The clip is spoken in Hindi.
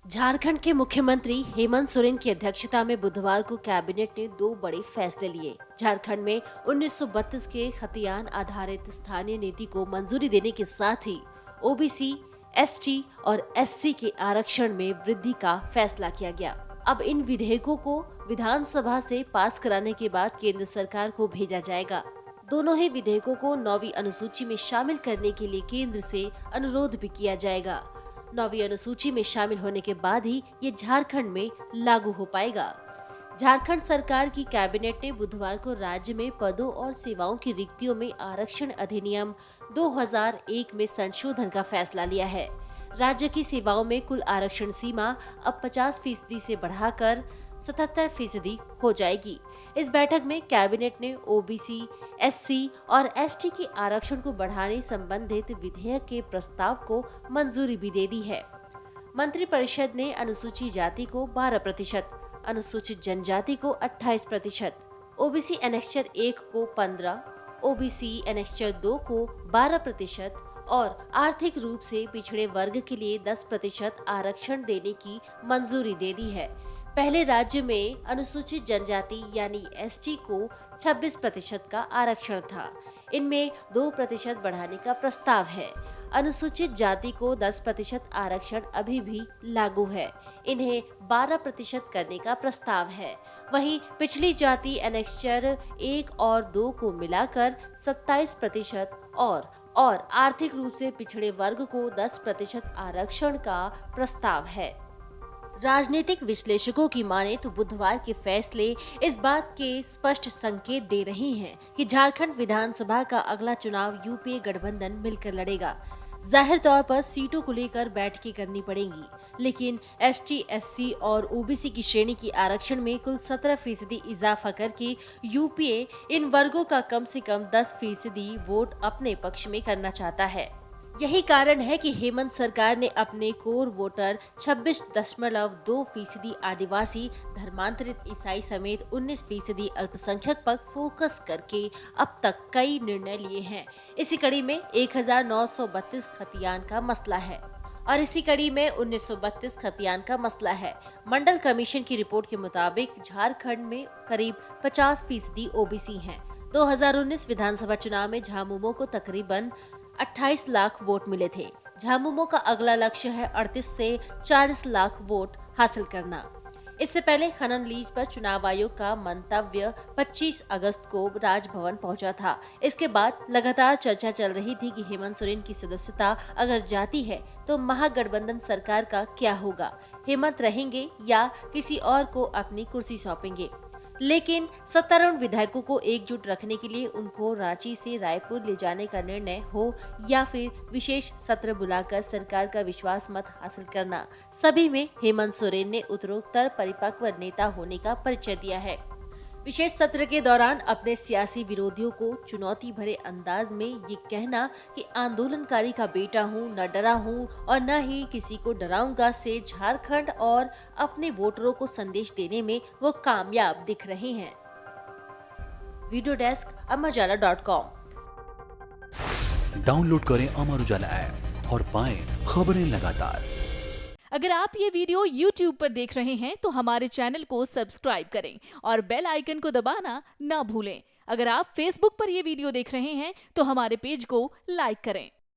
झारखंड के मुख्यमंत्री हेमंत सोरेन की अध्यक्षता में बुधवार को कैबिनेट ने दो बड़े फैसले लिए। झारखंड में 1932 के खतियान आधारित स्थानीय नीति को मंजूरी देने के साथ ही ओबीसी, एसटी और एससी के आरक्षण में वृद्धि का फैसला किया गया। अब इन विधेयकों को विधानसभा से पास कराने के बाद केंद्र सरकार को भेजा जाएगा। दोनों ही विधेयकों को 9वीं अनुसूची में शामिल करने के लिए केंद्र से अनुरोध भी किया जाएगा। 9वीं अनुसूची में शामिल होने के बाद ही ये झारखंड में लागू हो पाएगा। झारखंड सरकार की कैबिनेट ने बुधवार को राज्य में पदों और सेवाओं की रिक्तियों में आरक्षण अधिनियम 2001 में संशोधन का फैसला लिया है। राज्य की सेवाओं में कुल आरक्षण सीमा अब 50% से बढ़ाकर 77% हो जाएगी। इस बैठक में कैबिनेट ने ओबीसी, एससी और एसटी के आरक्षण को बढ़ाने संबंधित विधेयक के प्रस्ताव को मंजूरी भी दे दी है। मंत्रिपरिषद ने अनुसूचित जाति को 12%, अनुसूचित जनजाति को 28%, ओबीसी एनेक्चर 1 को 15%, ओबीसी एनेक्चर 2 को 12% और आर्थिक रूप से पिछड़े वर्ग के लिए 10% आरक्षण देने की मंजूरी दे दी है। पहले राज्य में अनुसूचित जनजाति यानी एसटी को 26% का आरक्षण था। इनमें 2% बढ़ाने का प्रस्ताव है। अनुसूचित जाति को 10% आरक्षण अभी भी लागू है। इन्हें 12% करने का प्रस्ताव है। वहीं पिछली जाति एनेक्चर 1 और 2 को मिलाकर 27% और आर्थिक रूप से पिछड़े वर्ग को 10% आरक्षण का प्रस्ताव है। राजनीतिक विश्लेषकों की माने तो बुधवार के फैसले इस बात के स्पष्ट संकेत दे रहे हैं कि झारखंड विधानसभा का अगला चुनाव यूपीए गठबंधन मिलकर लड़ेगा। जाहिर तौर पर सीटों को लेकर बैठकें करनी पड़ेंगी, लेकिन एसटी, एससी और ओबीसी की श्रेणी की आरक्षण में कुल 17% इजाफा करके यूपीए इन वर्गों का कम से कम 10% वोट अपने पक्ष में करना चाहता है। यही कारण है कि हेमंत सरकार ने अपने कोर वोटर 26.2% आदिवासी, धर्मांतरित ईसाई समेत 19% अल्पसंख्यक पर फोकस करके अब तक कई निर्णय लिए हैं। इसी कड़ी में 1932 खतियान का मसला है और इसी कड़ी में 1932 खतियान का मसला है। मंडल कमीशन की रिपोर्ट के मुताबिक झारखंड में करीब 50% ओबीसी हैं। 2019 विधानसभा चुनाव में झामुमो को तकरीबन 28 लाख वोट मिले थे। झामुमो का अगला लक्ष्य है 38 से 40 लाख वोट हासिल करना। इससे पहले खनन लीज पर चुनाव आयोग का मंतव्य 25 अगस्त को राजभवन पहुंचा था। इसके बाद लगातार चर्चा चल रही थी कि हेमंत सोरेन की सदस्यता अगर जाती है तो महागठबंधन सरकार का क्या होगा, हेमंत रहेंगे या किसी और को अपनी कुर्सी सौंपेंगे। लेकिन सत्तारूढ़ विधायकों को एकजुट रखने के लिए उनको रांची से रायपुर ले जाने का निर्णय हो या फिर विशेष सत्र बुलाकर सरकार का विश्वास मत हासिल करना, सभी में हेमंत सोरेन ने उत्तरोत्तर परिपक्व नेता होने का परिचय दिया है। विशेष सत्र के दौरान अपने सियासी विरोधियों को चुनौती भरे अंदाज में ये कहना कि आंदोलनकारी का बेटा हूँ, न डरा हूँ और न ही किसी को डराऊंगा से झारखंड और अपने वोटरों को संदेश देने में वो कामयाब दिख रहे हैं। Video desk amarujala.com। डाउनलोड करें अमर उजाला ऐप और पाएं खबरें लगातार। अगर आप ये वीडियो YouTube पर देख रहे हैं तो हमारे चैनल को सब्सक्राइब करें और बेल आइकन को दबाना ना भूलें। अगर आप Facebook पर ये वीडियो देख रहे हैं तो हमारे पेज को लाइक करें।